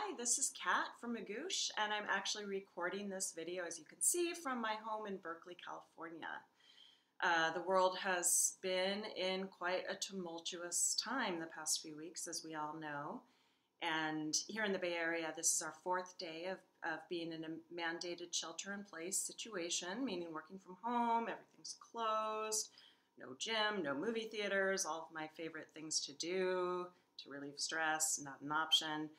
Hi, this is Kat from Magoosh, and I'm actually recording this video, as you can see, from my home in Berkeley, California. The world has been in quite a tumultuous time the past few weeks, as we all know. And here in the Bay Area, this is our fourth day of being in a mandated shelter-in-place situation, meaning working from home, everything's closed, no gym, no movie theaters, all of my favorite things to do to relieve stress, not an option.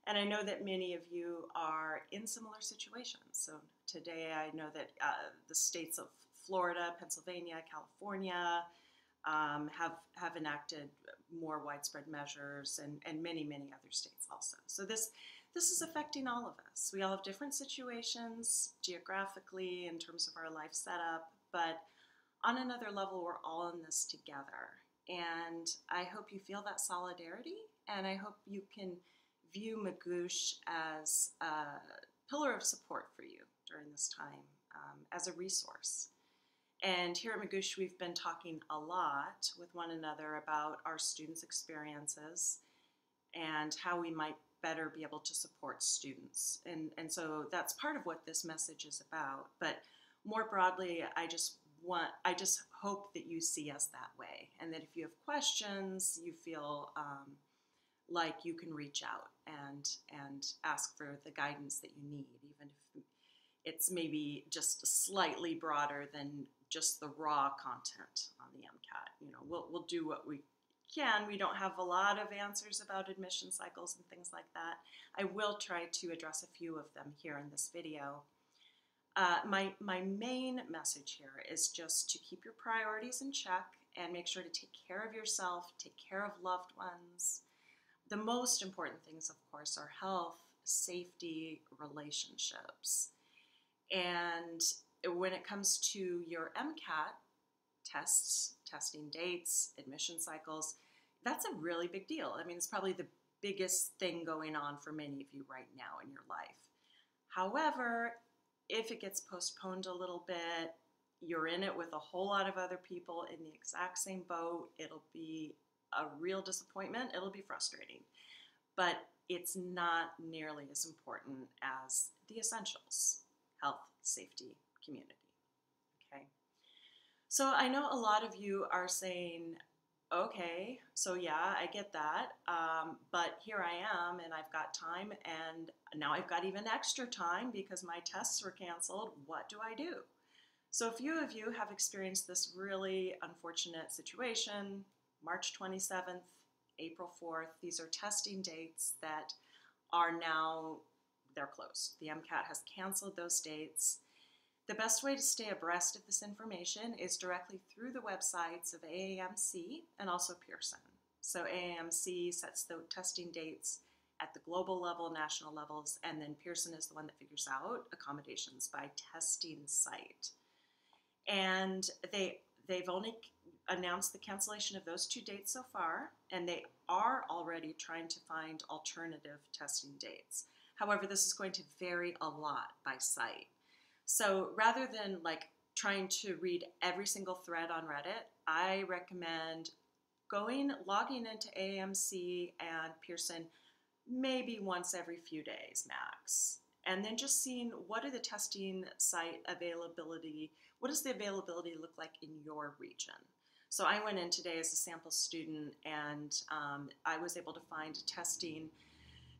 And I know that many of you are in similar situations. So today I know that the states of Florida, Pennsylvania, California have enacted more widespread measures, and many, many other states also. So this is affecting all of us. We all have different situations geographically in terms of our life setup, but on another level, we're all in this together. And I hope you feel that solidarity, and I hope you can view Magoosh as a pillar of support for you during this time, as a resource. And here at Magoosh, we've been talking a lot with one another about our students' experiences and how we might better be able to support students. And so that's part of what this message is about. But more broadly, I just hope that you see us that way, and that if you have questions, you feel like you can reach out and ask for the guidance that you need, even if it's maybe just slightly broader than just the raw content on the MCAT. You know, we'll do what we can. We don't have a lot of answers about admission cycles and things like that. I will try to address a few of them here in this video. My main message here is just to keep your priorities in check and make sure to take care of yourself, take care of loved ones. The most important things, of course, are health, safety, relationships. And when it comes to your MCAT tests, testing dates, admission cycles, that's a really big deal. I mean, it's probably the biggest thing going on for many of you right now in your life. However, if it gets postponed a little bit, you're in it with a whole lot of other people in the exact same boat. It'll be a real disappointment. It'll be frustrating. But it's not nearly as important as the essentials: health, safety, community. Okay? So I know a lot of you are saying, okay, so yeah, I get that, but here I am, and I've got time, and now I've got even extra time because my tests were canceled. What do I do? So a few of you have experienced this really unfortunate situation. March 27th, April 4th, these are testing dates that are now, they're closed. The MCAT has canceled those dates. The best way to stay abreast of this information is directly through the websites of AAMC and also Pearson. So AAMC sets the testing dates at the global level, national levels, and then Pearson is the one that figures out accommodations by testing site. And they've only announced the cancellation of those two dates so far, and they are already trying to find alternative testing dates. However, this is going to vary a lot by site. So rather than trying to read every single thread on Reddit, I recommend logging into AAMC and Pearson maybe once every few days max, and then just seeing what are the testing site availability, what does the availability look like in your region. So I went in today as a sample student, and I was able to find a testing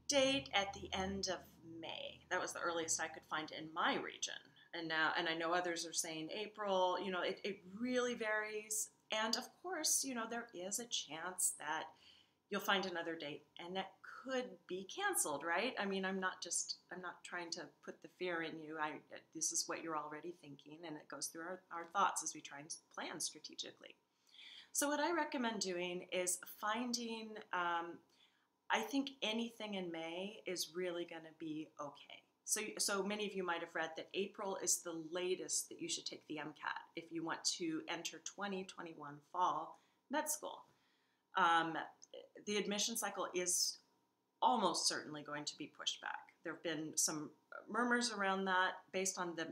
date at the end of May. That was the earliest I could find in my region. And I know others are saying April. You know, it really varies. And of course, you know, there is a chance that you'll find another date and that could be canceled, right? I mean, I'm not trying to put the fear in you. This is what you're already thinking, and it goes through our thoughts as we try and plan strategically. So what I recommend doing is finding, I think anything in May is really going to be okay. So many of you might have read that April is the latest that you should take the MCAT if you want to enter 2021 fall med school. The admission cycle is almost certainly going to be pushed back. There have been some murmurs around that based on the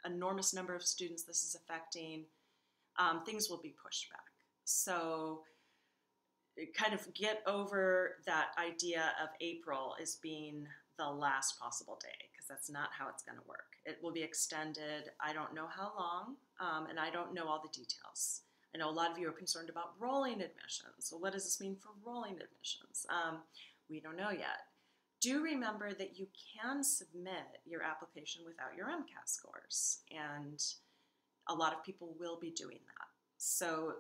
enormous number of students this is affecting. Things will be pushed back. So kind of get over that idea of April as being the last possible day, because that's not how it's going to work. It will be extended. I don't know how long, and I don't know all the details. I know a lot of you are concerned about rolling admissions. So what does this mean for rolling admissions? We don't know yet. Do remember that you can submit your application without your MCAT scores, and a lot of people will be doing that. So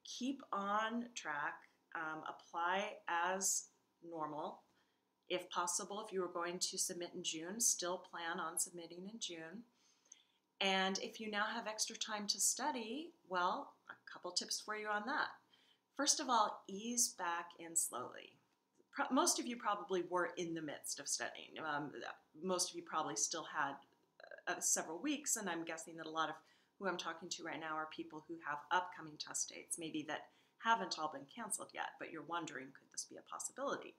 keep on track, apply as normal. If possible, if you were going to submit in June, still plan on submitting in June. And if you now have extra time to study, well, a couple tips for you on that. First of all, ease back in slowly. Most of you probably were in the midst of studying. Most of you probably still had several weeks, and I'm guessing that a lot of who I'm talking to right now are people who have upcoming test dates, maybe that haven't all been canceled yet, but you're wondering, could this be a possibility?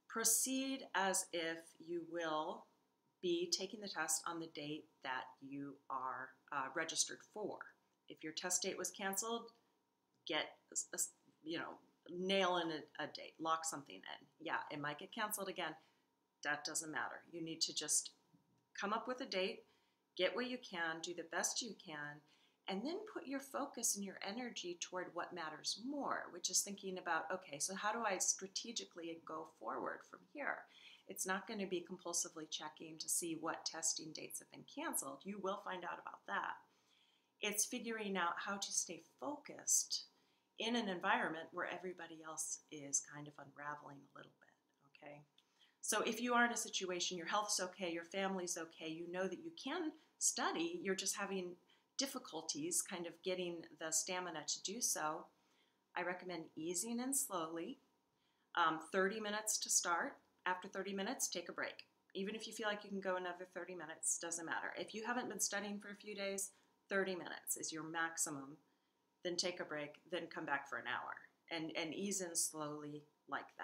Proceed as if you will be taking the test on the date that you are registered for. If your test date was canceled, nail in a date, lock something in. Yeah, it might get canceled again. That doesn't matter. You need to just come up with a date, get what you can, do the best you can, and then put your focus and your energy toward what matters more, which is thinking about, okay, so how do I strategically go forward from here? It's not going to be compulsively checking to see what testing dates have been canceled. You will find out about that. It's figuring out how to stay focused in an environment where everybody else is kind of unraveling a little bit, okay? So if you are in a situation, your health's okay, your family's okay, you know that you can study, you're just having difficulties kind of getting the stamina to do so, I recommend easing in slowly. 30 minutes to start. After 30 minutes, take a break. Even if you feel like you can go another 30 minutes, doesn't matter. If you haven't been studying for a few days, 30 minutes is your maximum. Then take a break, then come back for an hour, and ease in slowly like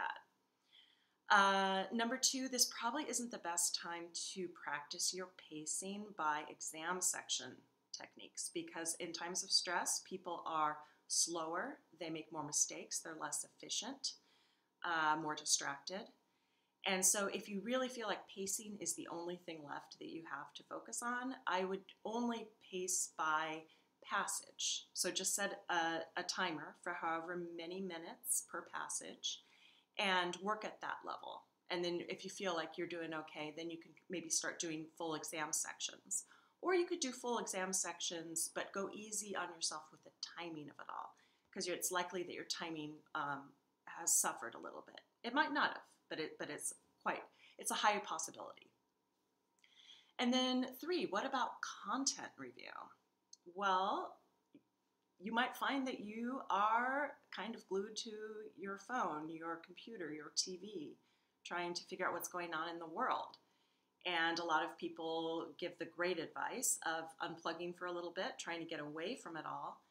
that. Number 2, this probably isn't the best time to practice your pacing by exam section techniques, because in times of stress, people are slower, they make more mistakes, they're less efficient, more distracted. And so if you really feel like pacing is the only thing left that you have to focus on, I would only pace by passage. So just set a timer for however many minutes per passage and work at that level. And then if you feel like you're doing okay, then you can maybe start doing full exam sections. Or you could do full exam sections, but go easy on yourself with the timing of it all, because it's likely that your timing has suffered a little bit. It might not have, but it's a high possibility. And then 3, what about content review? Well, you might find that you are kind of glued to your phone, your computer, your TV, trying to figure out what's going on in the world. And a lot of people give the great advice of unplugging for a little bit, trying to get away from it all.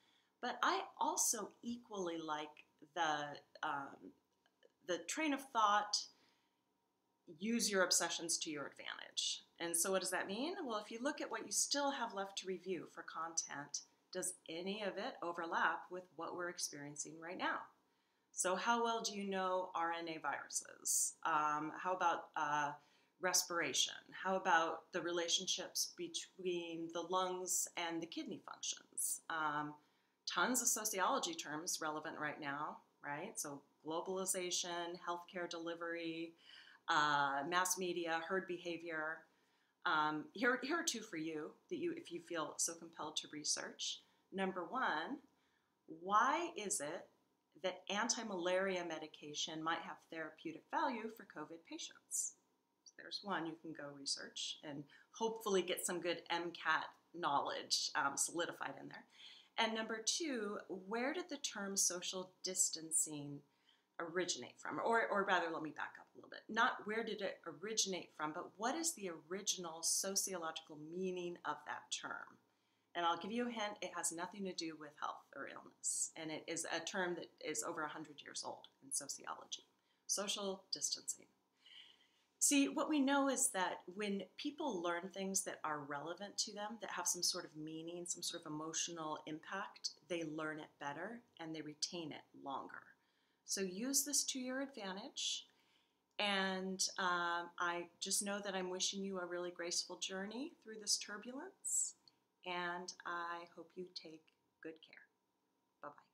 But I also equally like the train of thought, use your obsessions to your advantage. And so what does that mean? Well, if you look at what you still have left to review for content, does any of it overlap with what we're experiencing right now? So how well do you know RNA viruses? How about respiration? How about the relationships between the lungs and the kidney functions? Tons of sociology terms relevant right now, right? So globalization, healthcare delivery, mass media, herd behavior. Here are 2 for you that if you feel so compelled to research. Number 1, why is it that anti-malaria medication might have therapeutic value for COVID patients? So there's one you can go research and hopefully get some good MCAT knowledge solidified in there. And number 2, where did the term social distancing originate from? Or rather, let me back up a little bit. Not where did it originate from, but what is the original sociological meaning of that term? And I'll give you a hint, it has nothing to do with health or illness. And it is a term that is over 100 years old in sociology. Social distancing. See, what we know is that when people learn things that are relevant to them, that have some sort of meaning, some sort of emotional impact, they learn it better and they retain it longer. So use this to your advantage. And I just know that I'm wishing you a really graceful journey through this turbulence. And I hope you take good care. Bye-bye.